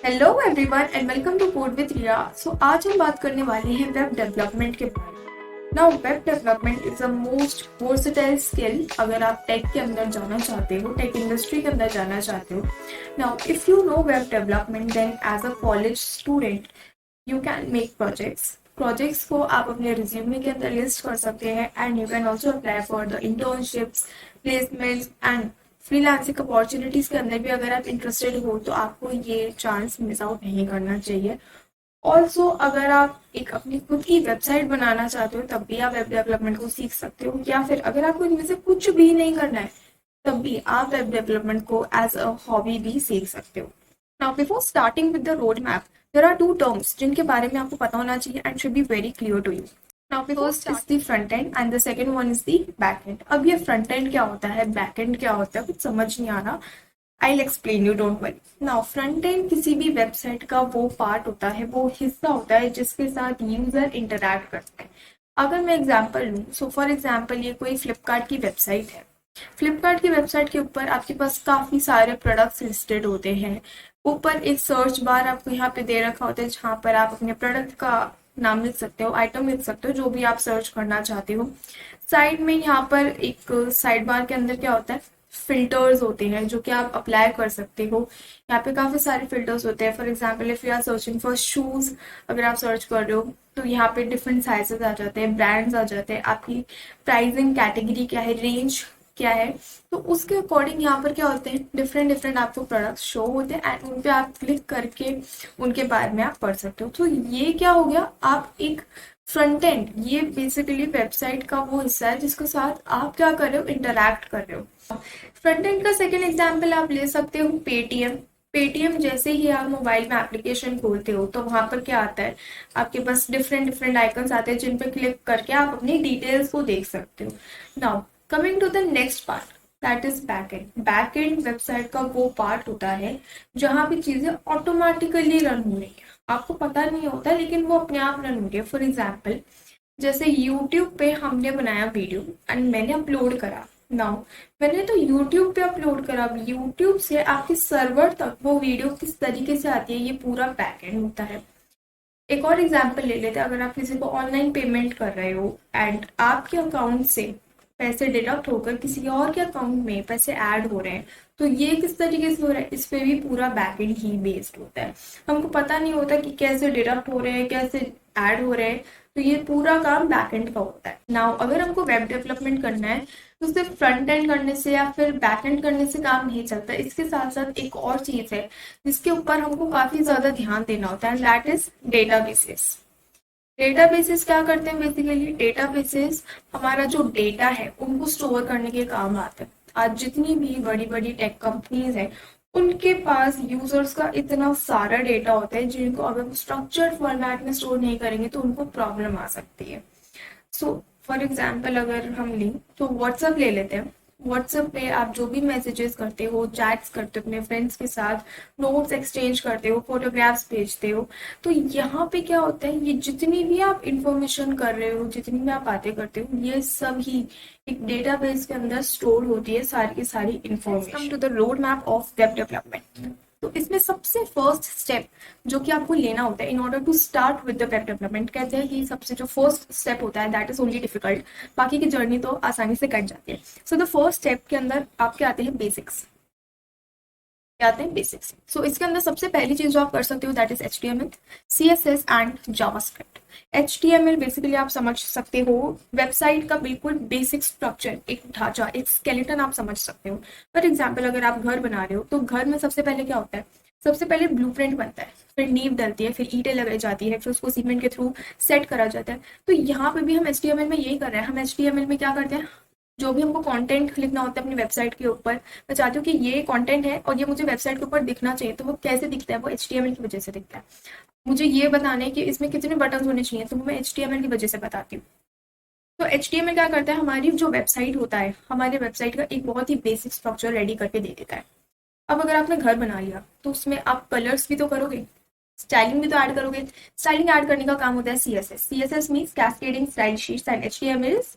Hello everyone and welcome to code with Riya. आज हम बात करने वाले हैं वेब डेवलपमेंट के बारे में। Now web development is a most versatile skill अगर आप टेक के अंदर जाना चाहते हो, टेक इंडस्ट्री के अंदर जाना चाहते हो। Now if you know web development then as a college student you can make projects को आप अपने रिज्यूमे के अंदर लिस्ट कर सकते हैं and you can also apply for the internships, placements and freelancing opportunities के अंदर भी अगर आप इंटरेस्टेड हो तो आपको ये चांस मिस आउट नहीं करना चाहिए। ऑल्सो अगर आप एक अपनी खुद की वेबसाइट बनाना चाहते हो तब भी आप वेब डेवलपमेंट को सीख सकते हो, या फिर अगर आपको इनमें से कुछ भी नहीं करना है तब भी आप वेब डेवलपमेंट को एज अ हॉबी भी सीख सकते हो। Now before starting with the road map there are two terms जिनके बारे में आपको पता होना चाहिए and should be very clear to you. Now first is the front end and the second one is the back end. अब ये front end क्या होता है, बैक एंड क्या होता है, कुछ समझ नहीं आ रहा। I explain you, don't worry. Now front end किसी भी वेबसाइट का वो पार्ट होता है, वो हिस्सा होता है जिसके साथ यूजर इंटरैक्ट करते हैं। अगर मैं एग्जांपल लूँ, सो फॉर एग्जांपल ये कोई फ्लिपकार्ट की वेबसाइट है। फ्लिपकार्ट की वेबसाइट के ऊपर आपके पास काफी सारे प्रोडक्ट्स लिस्टेड होते हैं। ऊपर एक सर्च बार आपको यहाँ पे दे रखा होता है जहाँ पर आप अपने प्रोडक्ट का नाम लिख सकते हो, आइटम लिख सकते हो, जो भी आप सर्च करना चाहते हो। साइड में यहाँ पर एक साइड बार के अंदर क्या होता है, फिल्टर्स होते हैं जो कि आप अप्लाई कर सकते हो। यहाँ पे काफी सारे फिल्टर्स होते हैं। For example if you are searching for shoes, अगर आप सर्च कर रहे हो तो यहाँ पे डिफरेंट साइजेस आ जाते हैं, ब्रांड्स आ जाते हैं, आपकी प्राइसिंग कैटेगरी क्या है, रेंज क्या है, तो उसके अकॉर्डिंग यहाँ पर क्या होते हैं, डिफरेंट डिफरेंट आपको प्रोडक्ट्स शो होते हैं एंड उन पे आप क्लिक करके उनके बारे में आप पढ़ सकते हो। तो ये क्या हो गया, आप एक फ्रंट एंड, ये बेसिकली वेबसाइट का वो हिस्सा है जिसके साथ आप क्या कर रहे हो, इंटरैक्ट कर रहे हो। फ्रंट एंड का सेकेंड एग्जाम्पल आप ले सकते हो पेटीएम। पेटीएम जैसे ही आप मोबाइल में एप्लीकेशन खोलते हो तो वहां पर क्या आता है, आपके पास डिफरेंट डिफरेंट आइकन्स आते हैं जिन पर क्लिक करके आप अपनी डिटेल्स को देख सकते हो। Now coming to the next part, that is backend. Backend website का वो पार्ट होता है जहां पे चीजें ऑटोमेटिकली रन हो रही है, आपको पता नहीं होता लेकिन वो अपने आप रन हो रही है। फॉर एग्जाम्पल जैसे YouTube पे हमने बनाया वीडियो एंड मैंने अपलोड करा। नाउ मैंने तो YouTube पे अपलोड करा, YouTube से आपके सर्वर तक वो वीडियो किस तरीके से आती है, ये पूरा बैकएंड होता है। एक और एग्जांपल ले लेते हैं, अगर आप किसी को ऑनलाइन पेमेंट कर रहे हो एंड आपके अकाउंट से पैसे डिडक्ट होकर किसी और के अकाउंट में पैसे ऐड हो रहे हैं, तो ये किस तरीके से हो रहा है, इस पे भी पूरा बैकएंड ही बेस्ड होता है। हमको पता नहीं होता कि कैसे डिडक्ट हो रहे हैं, कैसे ऐड हो रहे हैं, तो ये पूरा काम बैकएंड का होता है। नाउ अगर हमको वेब डेवलपमेंट करना है तो सिर्फ फ्रंट एंड करने से या फिर बैक एंड करने से काम नहीं चलता, इसके साथ साथ एक और चीज है जिसके ऊपर हमको काफी ज्यादा ध्यान देना होता है, दैट इज डेटाबेसेस। डेटाबेसेस क्या करते हैं, बेसिकली डेटाबेसेस हमारा जो डेटा है उनको स्टोर करने के काम आते हैं। आज जितनी भी बड़ी बड़ी टेक कंपनीज हैं उनके पास यूजर्स का इतना सारा डेटा होता है जिनको अगर स्ट्रक्चर्ड फॉर्मेट में स्टोर नहीं करेंगे तो उनको प्रॉब्लम आ सकती है। सो फॉर एग्जाम्पल अगर हम लें तो व्हाट्सएप ले लेते हैं। व्हाट्सएप पे आप जो भी मैसेजेस करते हो, चैट्स करते हो अपने फ्रेंड्स के साथ, नोट्स एक्सचेंज करते हो, फोटोग्राफ्स भेजते हो, तो यहाँ पे क्या होता है, ये जितनी भी आप इंफॉर्मेशन कर रहे हो, जितनी भी आप बातें करते हो, ये सब ही एक डेटाबेस के अंदर स्टोर होती है, सारी की सारी information. To the road map of web development, तो इसमें सबसे फर्स्ट स्टेप जो कि आपको लेना होता है in order to start with the web development, कहते हैं कि सबसे जो फर्स्ट स्टेप होता है दैट इज ओनली डिफिकल्ट, बाकी की जर्नी तो आसानी से कट जाती है। सो द फर्स्ट स्टेप के अंदर आपके आते हैं बेसिक्स। क्या आते हैं बेसिक्स, सो इसके अंदर सबसे पहली चीज जो आप कर सकते हो that is HTML, CSS and JavaScript. HTML basically आप समझ सकते हो वेबसाइट का बिल्कुल बेसिक स्ट्रक्चर, एक ढांचा, एक स्केलेटन आप समझ सकते हो। फॉर एग्जाम्पल अगर आप घर बना रहे हो तो घर में सबसे पहले क्या होता है, सबसे पहले ब्लूप्रिंट बनता है, फिर नींव डलती है, फिर ईंटें लगाई जाती है, फिर उसको सीमेंट के थ्रू सेट करा जाता है। तो यहाँ पे भी हम HTML में यही कर रहे हैं। हम HTML में क्या करते हैं, जो भी हमको कंटेंट लिखना होता है अपनी वेबसाइट के ऊपर, मैं चाहती हूँ कि ये कंटेंट है और ये मुझे वेबसाइट के ऊपर दिखना चाहिए, तो वो कैसे दिखता है, वो HTML की वजह से दिखता है। मुझे ये बताना है कि इसमें कितने बटन होने चाहिए, तो मैं HTML की वजह से बताती हूँ। तो HTML क्या करता है, हमारी जो वेबसाइट होता है, हमारे वेबसाइट का एक बहुत ही बेसिक स्ट्रक्चर रेडी करके दे देता है। अब अगर आपने घर बना लिया तो उसमें आप कलर्स भी तो करोगे, स्टाइलिंग भी तो ऐड करोगे। स्टाइलिंग ऐड करने का काम होता है CSS। CSS means cascading style sheets and HTML is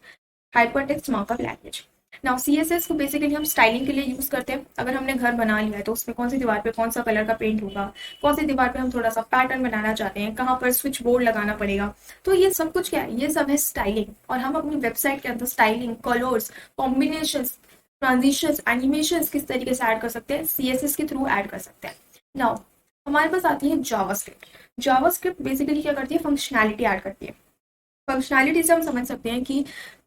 hypertext markup language. Now CSS को बेसिकली हम स्टाइलिंग के लिए यूज करते हैं। अगर हमने घर बना लिया है तो उसमें कौन सी दीवार पे कौन सा कलर का पेंट होगा, कौन सी दीवार पे हम थोड़ा सा पैटर्न बनाना चाहते हैं, कहाँ पर स्विच बोर्ड लगाना पड़ेगा, तो ये सब कुछ क्या है, ये सब है स्टाइलिंग। और हम अपनी वेबसाइट के अंदर styling, colours, combination, transitions, animations किस तरीके से ऐड कर सकते हैं, CSS के थ्रू ऐड कर सकते हैं। नाउ हमारे पास आती है जावास्क्रिप्ट। जावास्क्रिप्ट बेसिकली क्या करती है, फंक्शनैलिटी ऐड करती है। फंक्शनैलिटी से हम समझ सकते हैं कि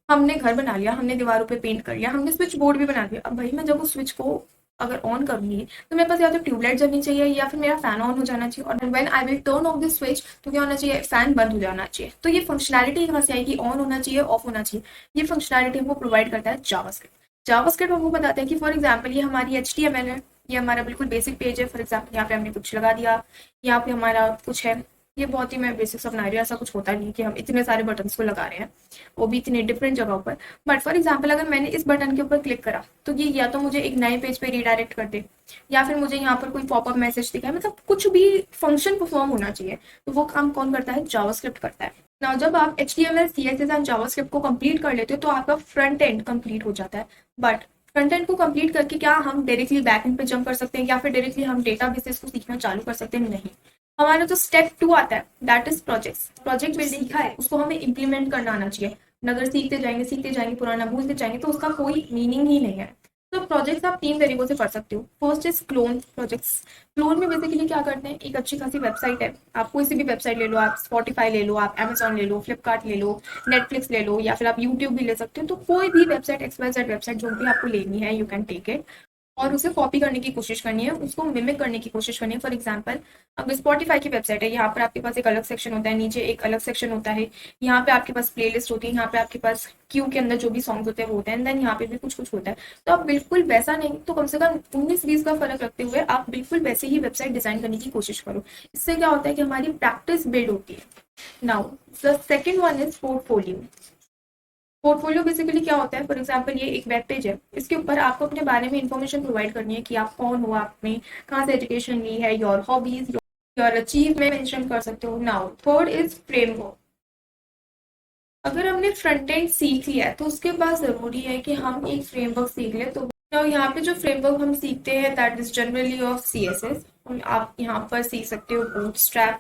हमने घर बना लिया, हमने दीवारों पे पेंट कर लिया, हमने स्विच बोर्ड भी बना दिया। अब भाई मैं जब उस स्विच को अगर ऑन करूंगी तो मेरे पास या तो ट्यूबलाइट जलनी चाहिए या फिर मेरा फैन ऑन हो जाना चाहिए, और when I will turn off this switch तो क्या होना चाहिए, फैन बंद हो जाना चाहिए। तो ये फंक्शनैलिटी कहाँ से आएगी, ऑन होना चाहिए, ऑफ होना चाहिए। ये फंक्शनैलिटी हमको प्रोवाइड करता है जावास्क्रिप्ट। जावास्क्रिप्ट हमको बताते हैं कि फॉर एग्जाम्पल ये हमारी HTML है, ये हमारा बिल्कुल बेसिक पेज है। फॉर एग्जाम्पल यहाँ पे हमने कुछ लगा दिया, यहाँ पे हमारा कुछ है, ये बहुत ही मैं बेसिक्स अपना रही हूँ, ऐसा कुछ होता नहीं कि हम इतने सारे बटन्स को लगा रहे हैं, वो भी इतने डिफरेंट जगहों पर। बट फॉर एग्जाम्पल अगर मैंने इस बटन के ऊपर क्लिक करा तो ये या तो मुझे एक नए पेज पे रिडायरेक्ट कर दे, या फिर मुझे यहाँ पर कोई पॉपअप मैसेज दिखाए, मतलब कुछ भी फंक्शन परफॉर्म होना चाहिए। तो वो काम कौन करता है, जावास्क्रिप्ट करता है। नाउ जब आप HTML, CSS एंड जावास्क्रिप्ट को कंप्लीट कर लेते हो तो आपका फ्रंट एंड कंप्लीट हो जाता है। बट फ्रंट एंड को कंप्लीट करके क्या हम डायरेक्टली बैक एंड पे जंप कर सकते हैं, या फिर डायरेक्टली हम डेटाबेसेस को सीखना चालू कर सकते हैं? नहीं। हमारा जो स्टेप 2 आता है that is projects. Project building सीखा है उसको हमें इंप्लीमेंट करना आना चाहिए। अगर सीखते जाएंगे पुराना भूलते जाएंगे तो उसका कोई मीनिंग ही नहीं है। तो प्रोजेक्ट्स आप 3 तरीकों से कर सकते हो। First is clone projects. Clone में बेसिकली क्या करते हैं, एक अच्छी खासी वेबसाइट है, आप कोई सी भी वेबसाइट ले लो, आप स्पॉटिफाई ले लो, आप Amazon ले लो, फ्लिपकार्ट ले लो, नेटफ्लिक्स ले लो, या फिर आप यूट्यूब भी ले सकते हो। तो कोई भी वेबसाइट, XYZ वेबसाइट जो भी आपको लेनी है, यू कैन टेक इट और उसे कॉपी करने की कोशिश करनी है, उसको मिमिक करने की कोशिश करनी है। फॉर एग्जाम्पल अगर स्पॉटिफाई की वेबसाइट है, यहाँ पर आपके पास एक अलग सेक्शन होता है, नीचे एक अलग सेक्शन होता है, यहाँ पे आपके पास प्लेलिस्ट होती है, यहाँ पे आपके पास क्यू के अंदर जो भी सॉन्ग्स होते हैं वो होते हैं, देन यहाँ पे भी कुछ कुछ होता है। तो आप बिल्कुल वैसा नहीं तो कम से कम 19-20 का फर्क रखते हुए आप बिल्कुल वैसे ही वेबसाइट डिजाइन करने की कोशिश करो। इससे क्या होता है कि हमारी प्रैक्टिस बिल्ड होती है। Now the second one is portfolio. Portfolio basically क्या होता है, फॉर एग्जाम्पल ये एक वेब पेज है, इसके ऊपर आपको अपने बारे में इंफॉर्मेशन प्रोवाइड करनी है कि आप कौन हो, आपने कहाँ से एजुकेशन ली है, your hobbies, your achievement mention कर सकते हो। Now third is framework. अगर हमने फ्रंट एंड सीख लिया है तो उसके बाद जरूरी है कि हम एक फ्रेमवर्क सीख ले। तो यहाँ पे जो फ्रेमवर्क हम सीखते हैं that is generally of CSS। आप यहाँ पर सीख सकते हो bootstrap.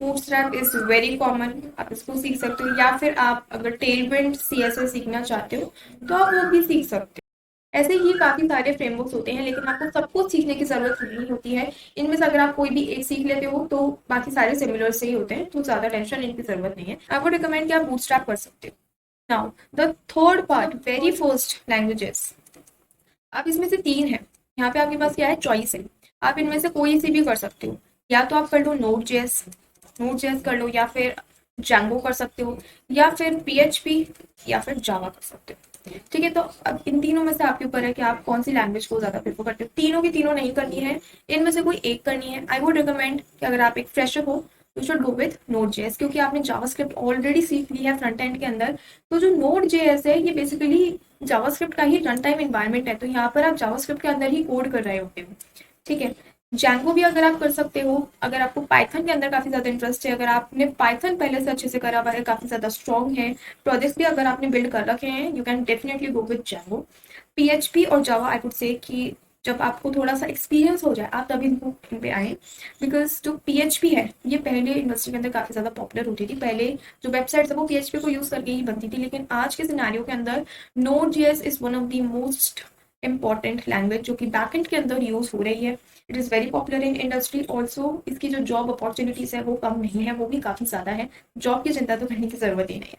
Bootstrap is very common, आप इसको सीख सकते हो, या फिर आप अगर टेलविंड CSS सीखना चाहते हो तो आप वो भी सीख सकते हो। ऐसे ही काफी सारे फ्रेमवर्क्स होते हैं, लेकिन आपको सब कुछ सीखने की जरूरत नहीं होती है। इनमें से अगर आप कोई भी एक सीख लेते हो तो बाकी सारे सिमिलर से ही होते हैं, तो ज्यादा टेंशन लेने की जरूरत नहीं है। आपको रिकमेंड कि आप बूटस्ट्रैप कर सकते हो। Now the third part, very first, languages. अब इसमें से 3 है, यहाँ पे आपके पास क्या है, चॉइस है। आप इनमें से कोई सी भी कर सकते हो, या तो आप कर लो नोड.js कर लो, या फिर Django कर सकते हो, या फिर PHP, या फिर जावा कर सकते हो। ठीक है, तो अब इन तीनों में से आपके ऊपर है कि आप कौन सी लैंग्वेज को ज्यादा प्रेफर करते हो। तीनों की तीनों नहीं करनी है, इनमें से कोई एक करनी है। आई वुड रिकमेंड कि अगर आप एक फ्रेशर हो you should go with Node.js, क्योंकि आपने जावास्क्रिप्ट ऑलरेडी सीख ली है फ्रंट एंड के अंदर। तो जो Node.js है ये बेसिकली जावास्क्रिप्ट का ही रन टाइम इन्वायरमेंट है, तो यहाँ पर आप जावास्क्रिप्ट के अंदर ही कोड कर रहे होते हो। ठीक है, Django भी अगर आप कर सकते हो, अगर आपको पाइथन के अंदर काफी ज्यादा इंटरेस्ट है, अगर आपने पाइथन पहले से अच्छे से करा हुआ है, काफी ज्यादा स्ट्रॉन्ग है, प्रोजेक्ट्स भी अगर आपने बिल्ड कर रखे हैं, you can definitely go with Django। PHP और जावा आई वुड से कि जब आपको थोड़ा सा एक्सपीरियंस हो जाए आप तभी इन पे आए, बिकॉज जो PHP है ये पहले इंडस्ट्री के अंदर काफी ज्यादा पॉपुलर होती थी। पहले जो वेबसाइट है वो PHP को यूज करके ही बनती थी, लेकिन आज के सिनेरियो के अंदर Node.js is one of the most important language जो कि बैकएंड के अंदर यूज हो रही है। It is very popular in industry also. इसकी जो जॉब अपॉर्चुनिटीज है वो कम नहीं है, वो भी काफी ज्यादा है। जॉब की चिंता तो करने की जरूरत ही नहीं है।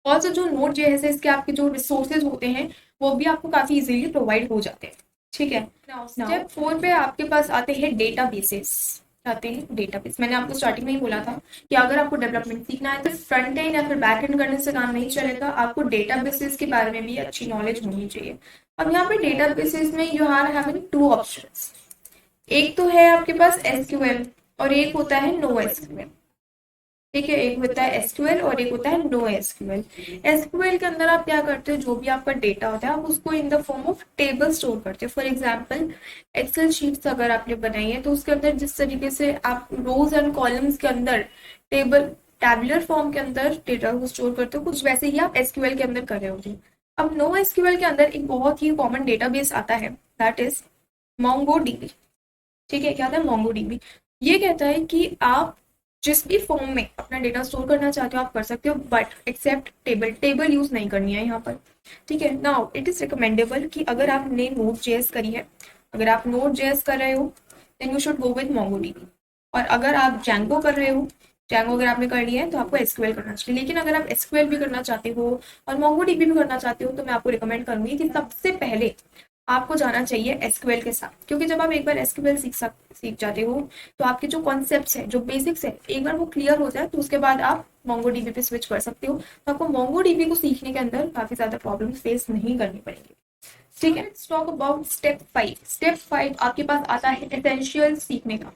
ऑल्सो जो Node.js है इसके आपके जो रिसोर्सेज होते हैं वो भी आपको काफी इजीली प्रोवाइड हो जाते हैं। ठीक है, स्टेप 4 पे आपके पास आते हैं डेटाबेसेस। डेटाबेस मैंने आपको स्टार्टिंग में ही बोला था कि अगर आपको डेवलपमेंट सीखना है तो फ्रंट एंड या फिर बैक एंड करने से काम नहीं चलेगा, आपको डेटाबेसेस के बारे में भी अच्छी नॉलेज होनी चाहिए। अब यहाँ पे डेटाबेसेस में यू आर हैविंग 2 ऑप्शंस। एक तो है आपके पास SQL और एक होता है NoSQL। ठीक है, एक होता है SQL और एक होता है NoSQL। SQL के अंदर आप क्या करते हो, जो भी आपका डेटा होता है आप उसको in the form of table store करते हो। फॉर एग्जांपल एक्सेल शीट्स अगर आपने बनाई है तो उसके अंदर जिस तरीके से आप रोज एंड कॉलम्स के अंदर टैबुलर फॉर्म के अंदर डेटा को स्टोर करते हो, कुछ वैसे ही आप SQL के अंदर कर रहे होते हो। अब नो एसक्यूएल के अंदर एक बहुत ही कॉमन डेटाबेस आता है, दैट इज मोंगोडीबी। ठीक है, क्या आता है? मोंगोडीबी। ये कहता है कि आप जिस भी फॉर्म में अपना डेटा स्टोर करना चाहते हो आप कर सकते हो, but except table, table use नहीं करनी है यहाँ पर। ठीक है, नाउ इट इज रिकमेंडेबल कि अगर आपने नोड जेएस करी है, अगर आप नोड जेएस कर रहे हो then you should go with MongoDB. और अगर आप जैंगो कर रहे हो, जैंगो अगर आपने कर लिया है तो आपको एसक्यूएल करना चाहिए। लेकिन अगर आप एसक्यूएल भी करना चाहते हो और मोंगोडीबी भी करना चाहते हो तो मैं आपको रिकमेंड करूंगी कि सबसे पहले आपको जाना चाहिए एसक्यूएल के साथ, क्योंकि जब आप एक बार एसक्यूएल सीख जाते हो तो आपके जो कॉन्सेप्ट्स है, जो बेसिक्स है, एक बार वो क्लियर हो जाए तो उसके बाद आप मोंगोडीबी पे स्विच कर सकते हो। तो आपको मोंगोडीबी को सीखने के अंदर काफी ज्यादा प्रॉब्लम फेस नहीं करनी पड़ेगी। ठीक है, let's talk about step 5। Step 5 आपके पास आता है एसेंशियल सीखने का।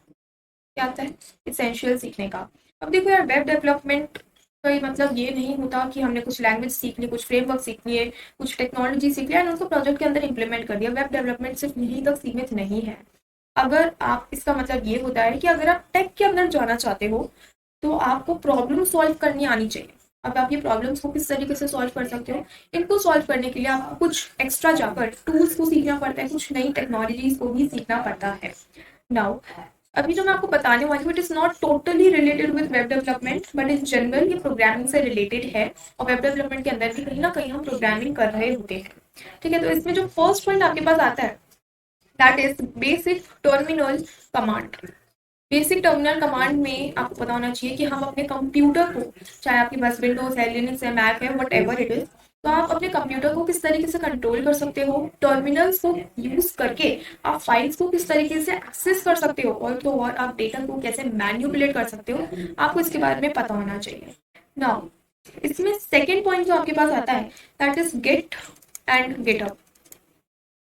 क्या आता है? एसेंशियल सीखने का। अब देखो यार, वेब डेवलपमेंट का मतलब ये नहीं होता कि हमने कुछ लैंग्वेज सीख ली, कुछ फ्रेमवर्क सीख लिए, कुछ टेक्नोलॉजी सीख लिया और उनको प्रोजेक्ट के अंदर इंप्लीमेंट कर दिया। वेब डेवलपमेंट सिर्फ यहीं तक सीमित नहीं है। अगर आप, इसका मतलब ये होता है कि अगर आप टेक के अंदर जाना चाहते हो तो आपको प्रॉब्लम सॉल्व करनी आनी चाहिए। अब आप ये प्रॉब्लम्स को किस तरीके से सॉल्व कर सकते हो, इनको सॉल्व करने के लिए आपको कुछ एक्स्ट्रा जाकर टूल्स को सीखना पड़ता है, कुछ नई टेक्नोलॉजीज को भी सीखना पड़ता है। नाउ अभी जो मैं आपको बताने वाली हूँ it is not totally related with web development, but in general ये प्रोग्रामिंग से रिलेटेड है और वेब डेवलपमेंट के अंदर भी कहीं ना कहीं हम प्रोग्रामिंग कर रहे होते हैं। ठीक है, तो इसमें जो फर्स्ट पॉइंट आपके पास आता है that is basic terminal command. Basic terminal command में आपको पता होना चाहिए कि हम अपने कंप्यूटर को, चाहे आपके पास विंडोज है, लिनक्स है, मैक है, वट एवर इट इज, तो आप अपने कंप्यूटर को किस तरीके से कंट्रोल कर सकते हो, टर्मिनल्स को यूज करके आप फाइल्स को किस तरीके से एक्सेस कर सकते हो, और तो और आप डेटा को कैसे मैन्युपुलेट कर सकते हो, आपको इसके बारे में पता होना चाहिए। नाउ इसमें सेकेंड पॉइंट जो आपके पास आता है that is get and getup.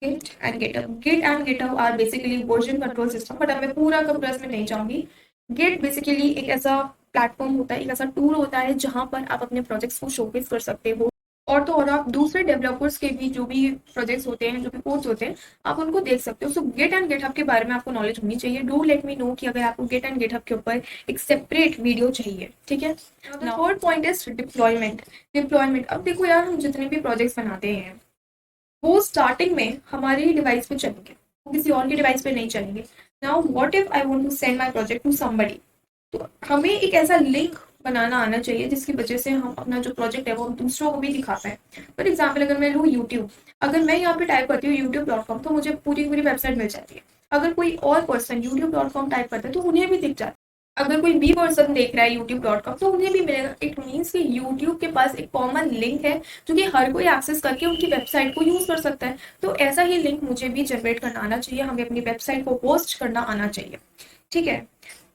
Git and GitHub. Git and GitHub are basically version control system, but अब मैं पूरा का पूरा इसमें नहीं जाऊंगी। Git बेसिकली एक ऐसा प्लेटफॉर्म होता है, एक ऐसा टूल होता है जहां पर आप अपने प्रोजेक्ट्स को शोकेस कर सकते हो, और तो और आप दूसरे डेवलपर्स के भी जो भी प्रोजेक्ट्स होते हैं, जो भी कोड्स होते हैं, आप उनको देख सकते हो। सो गिट एंड गिटहब के बारे में आपको नॉलेज होनी चाहिए। डू लेट मी नो कि अगर आपको गिट एंड गिटहब के ऊपर एक सेपरेट वीडियो चाहिए। ठीक है, third point is deployment. Deployment, अब देखो यार, हम जितने भी प्रोजेक्ट्स बनाते हैं वो स्टार्टिंग में हमारे ही डिवाइस पे चलेंगे, वो किसी और के डिवाइस पे नहीं चलेंगे। Now what if I want to send my project to somebody, तो हमें एक ऐसा लिंक बनाना आना चाहिए जिसकी वजह से हम अपना जो प्रोजेक्ट है वो हम दूसरों को भी दिखा पाए। फॉर एग्जाम्पल अगर मैं लूँ यूट्यूब, अगर मैं यहाँ पे टाइप करती हूँ youtube.com तो मुझे पूरी पूरी वेबसाइट मिल जाती है। अगर कोई और पर्सन youtube.com टाइप करता है तो उन्हें भी दिख जाता है। अगर कोई भी पर्सन देख रहा है youtube.com तो उन्हें भी मिलेगा। इट मीन्स कि यूट्यूब के पास एक कॉमन लिंक है जो कि हर कोई एक्सेस करके उनकी वेबसाइट को यूज कर सकता है। तो ऐसा ही लिंक मुझे भी जनरेट करना आना चाहिए, हमें अपनी वेबसाइट को होस्ट करना आना चाहिए। ठीक है,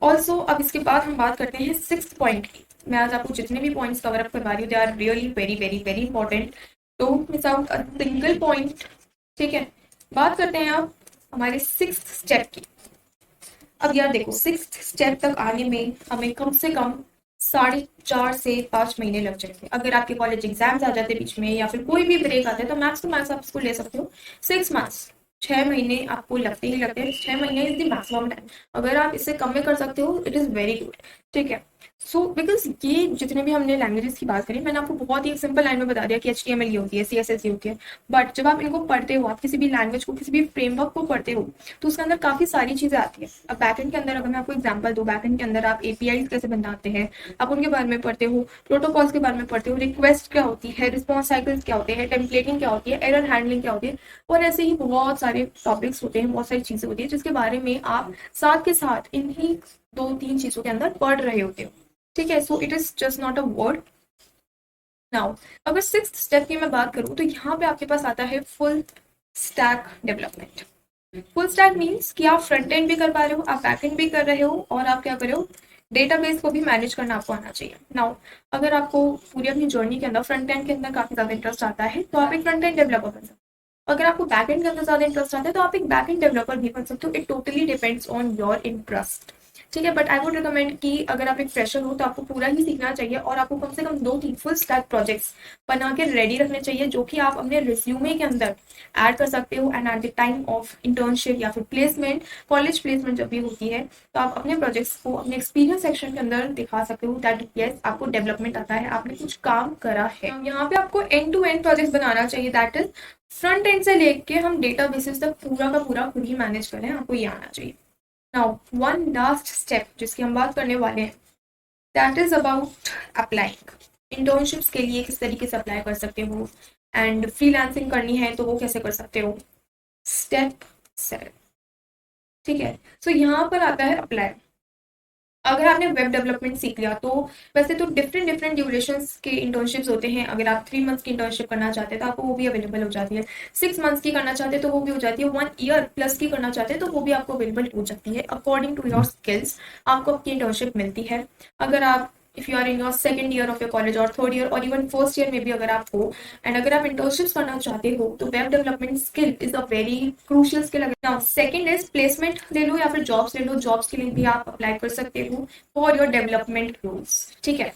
ऑल्सो अब इसके बाद हम बात करते हैं सिक्स्थ पॉइंट की। मैं आज आपको जितने भी पॉइंट्स कवर अप करवा रही हूँ they are really very very very important, don't miss out a single point. ठीक है, बात करते हैं अब हमारे सिक्स्थ स्टेप की। अब यार देखो, सिक्स्थ स्टेप तक आने में हमें कम से कम 4.5 से 5 महीने लग जाएंगे। अगर आपके कॉलेज एग्जाम्स आ जाते बीच में या फिर कोई भी ब्रेक आता है तो मैक्स टू मैक्स आप इसको ले सकते हो 6 मंथ्स। 6 महीने आपको लगते ही लगते हैं। 6 महीने इज द मैक्सिमम टाइम। अगर आप इससे कम में कर सकते हो इट इज वेरी गुड। ठीक है, सो बिकॉज ये जितने भी हमने लैंग्वेजेस की बात करी, मैंने आपको बहुत ही एक सिंपल लाइन में बता दिया कि HTML ये होती है, CSS ये होती है, बट जब आप इनको पढ़ते हो, आप किसी भी लैंग्वेज को, किसी भी फ्रेमवर्क को पढ़ते हो तो उसके अंदर काफी सारी चीजें आती है। अब बैकएंड के अंदर अगर मैं आपको एग्जांपल दूं, बैकएंड के अंदर आप APIs कैसे बनाते हैं आप उनके बारे में पढ़ते हो, प्रोटोकॉल्स के बारे में पढ़ते हो, रिक्वेस्ट क्या होती है, रिस्पॉन्स साइकिल्स क्या होते हैं, टेम्पलेटिंग क्या होती है, एरर हैंडलिंग क्या होती है, और ऐसे ही बहुत सारे टॉपिक्स होते हैं, बहुत सारी चीजें होती है जिसके बारे में आप साथ के साथ इन्हीं 2-3 चीजों के अंदर पढ़ रहे होते हो। ठीक है, so it is just not a word. Now अगर सिक्स्थ स्टेप की मैं बात करूं तो यहाँ पे आपके पास आता है full stack development. Full stack means कि आप फ्रंट एंड भी कर पा रहे हो, आप बैक एंड भी कर रहे हो, और आप क्या कर रहे हो, डेटाबेस को भी मैनेज करना आपको आना चाहिए। नाउ अगर आपको पूरी अपनी जर्नी के अंदर फ्रंट एंड के अंदर काफी ज्यादा इंटरेस्ट आता है तो आप एक फ्रंट एंड डेवलपर बन सकते हो। अगर आपको बैक एंड के अंदर ज्यादा इंटरेस्ट आता है तो आप एक बैक एंड डेवलपर भी बन सकते हो। It totally depends on your interest. ठीक है, बट आई वुड रिकमेंड कि अगर आप एक फ्रेशर हो तो आपको पूरा ही सीखना चाहिए और आपको कम से कम 2-3 फुल स्टैक प्रोजेक्ट्स बना के रेडी रखने चाहिए, जो कि आप अपने रिज्यूमे के अंदर ऐड कर सकते हो। And at the time of internship या फिर प्लेसमेंट, कॉलेज प्लेसमेंट जब भी होती है, तो आप अपने प्रोजेक्ट्स को अपने एक्सपीरियंस सेक्शन के अंदर दिखा सकते हो दैट यस आपको डेवलपमेंट आता है, आपने कुछ काम करा है। यहाँ पे आपको एंड टू एंड प्रोजेक्ट्स बनाना चाहिए, दैट इज फ्रंट एंड से लेके हम डेटा बेसिस तक पूरा का पूरा खुद ही मैनेज करें, आपको ये आना चाहिए। नाउ वन लास्ट स्टेप जिसकी हम बात करने वाले हैं, that is about applying. Internships के लिए किस तरीके से अप्लाई कर सकते हो एंड फ्रीलांसिंग करनी है तो वो कैसे कर सकते हो। स्टेप 7, ठीक है। सो यहाँ पर आता है अप्लाई। अगर आपने वेब डेवलपमेंट सीख लिया तो वैसे तो डिफरेंट ड्यूरेशंस के इंटर्नशिप्स होते हैं। अगर आप 3 मंथ्स की इंटर्नशिप करना चाहते हैं तो आपको वो भी अवेलेबल हो जाती है, 6 मंथ्स की करना चाहते हैं तो वो भी हो जाती है, 1 ईयर प्लस की करना चाहते हैं तो वो भी आपको अवेलेबल हो जाती है। अकॉर्डिंग टू योर स्किल्स आपको आपकी इंटर्नशिप मिलती है। अगर आप if you are in your second year of your college और थर्ड ईयर और इवन फर्स्ट ईयर में भी अगर आप हो एंड अगर आप इंटर्नशिप्स करना चाहते हो तो web development skill is a very crucial skill. Now second is placement ले लो या फिर जॉब्स ले लो, जॉब्स के लिए भी आप अप्लाई कर सकते हो फॉर योर डेवलपमेंट गोल्स, ठीक है।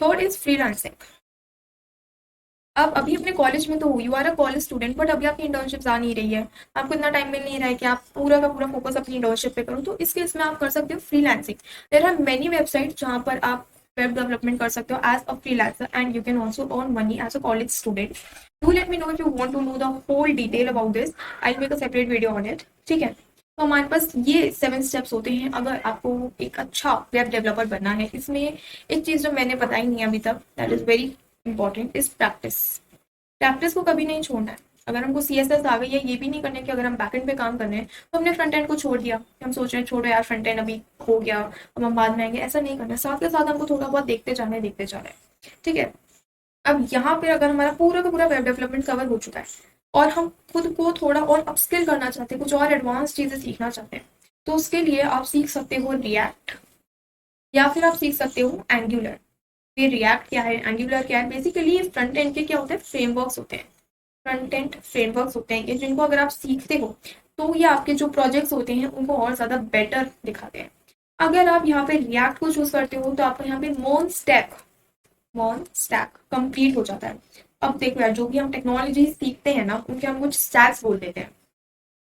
Third is freelancing. आप अभी अपने कॉलेज में तो हो, you are a college student, but अभी आपकी इंटर्नशिप आ नहीं रही है, आपको इतना टाइम मिल नहीं रहा है कि आप पूरा का पूरा फोकस अपनी इंटर्नशिप पे करो, तो इस केस में आप कर सकते हो freelancing. There are many website जहाँ पर आप वेब डेवलपमेंट कर सकते हो as a freelancer and you can also earn money as a college student. Do let me know if you want to know the whole detail about this, I will make a separate video on it, ठीक है। तो हमारे पास ये 7 steps होते हैं अगर आपको एक अच्छा वेब डेवलपर बनना है। इसमें एक चीज़ जो मैंने बताई नहीं अभी तक, that is very important, is practice. Practice को कभी नहीं छोड़ना है। अगर हमको CSS आ गई है, ये भी नहीं करना है कि अगर हम बैकएंड पे काम कर रहे हैं तो हमने फ्रंट एंड को छोड़ दिया, हम सोच रहे हैं छोड़ो यार फ्रंट एंड अभी हो गया अब हम बाद में आएंगे, ऐसा नहीं करना है। साथ के साथ हमको थोड़ा बहुत देखते जाना है, ठीक है। अब यहाँ पे अगर हमारा पूरा का पूरा वेब डेवलपमेंट कवर हो चुका है और हम खुद को थोड़ा और अपस्किल करना चाहते हैं, कुछ और एडवांस चीजें सीखना चाहते हैं, तो उसके लिए आप सीख सकते हो रिएक्ट या फिर आप सीख सकते हो एंगुलर। ये रिएक्ट क्या है, एंगुलर क्या है, बेसिकली फ्रंट एंड के क्या होते हैं, फ्रेमवर्क्स होते हैं। फ्रंट एंड फ्रेमवर्क्स होते हैं ये, जिनको अगर आप सीखते हो तो ये आपके जो प्रोजेक्ट्स होते हैं उनको और ज़्यादा बेटर दिखाते हैं। अगर आप यहाँ पे रिएक्ट को चूज करते हो तो आपको यहाँ पे मॉन स्टैक कंप्लीट हो जाता है। अब देखो यार, जो भी हम टेक्नोलॉजी सीखते हैं ना उनके हम कुछ स्टैक्स बोल देते हैं।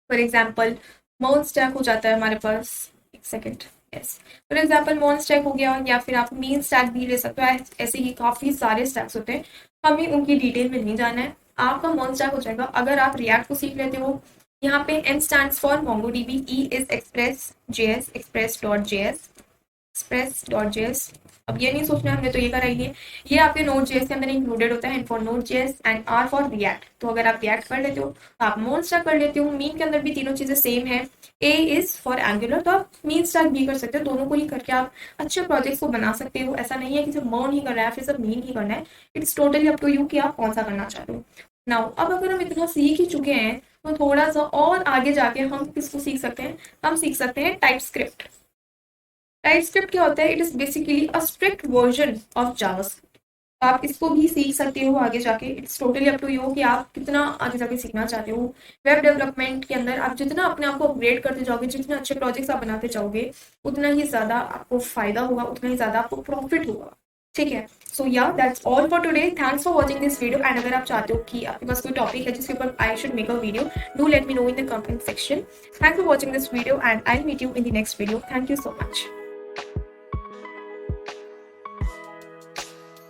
फॉर एग्जाम्पल मॉन स्टैक हो जाता है हमारे पास, एक second, yes, for example min stack हो गया, या फिर आप मीन स्टैक भी ले सकते हो। ऐसे ही काफ़ी सारे स्टैक्स होते हैं, हमें उनकी डिटेल में नहीं जाना है। आपका मॉन स्टैक हो जाएगा अगर आप रिएक्ट को सीख लेते हो। यहाँ पे M stands for MongoDB, E is express.js। अब ये नहीं सोचना हमने तो ये करा ही है, ये आपके नोड जेएस के अंदर इंक्लूडेड होता है, for node JS and R for react. तो अगर आप रिएक्ट कर लेते हो तो आप मोन स्टैक कर लेते हो। मीन के अंदर भी तीनों चीजें सेम है। A इज फॉर एंगुलर, तो आप मीन स्टैक भी कर सकते हो, दोनों को ही करके आप अच्छे प्रोजेक्ट्स को बना सकते हो। ऐसा नहीं है कि सिर्फ मोन ही करना है फिर सब मीन ही करना है, it's totally up to you कि आप कौन सा करना चाहते हो। नाउ अब अगर हम इतना सीख ही चुके हैं तो थोड़ा सा और आगे जाके हम किसको सीख सकते हैं, हम सीख सकते हैं टाइपस्क्रिप्ट। टाइपस्क्रिप्ट क्या होता है, it is basically a strict version of JavaScript. आप इसको भी सीख सकते हो आगे जाके, it's totally up to you कि आप कितना आगे जाके सीखना चाहते हो। वेब डेवलपमेंट के अंदर आप जितना अपने आप को अपग्रेड करते जाओगे, जितने अच्छे प्रोजेक्ट्स आप बनाते जाओगे, उतना ही ज्यादा आपको फायदा होगा, उतना ही ज्यादा आपको प्रॉफिट होगा, ठीक है। सो या that's all for today, thanks for watching this video. And अगर आप चाहते हो कि आपके पास कोई टॉपिक है जिसके ऊपर I should make a video, do let me know in the comment section. Thanks for watching this video and I meet you in the next video. Thank you so much.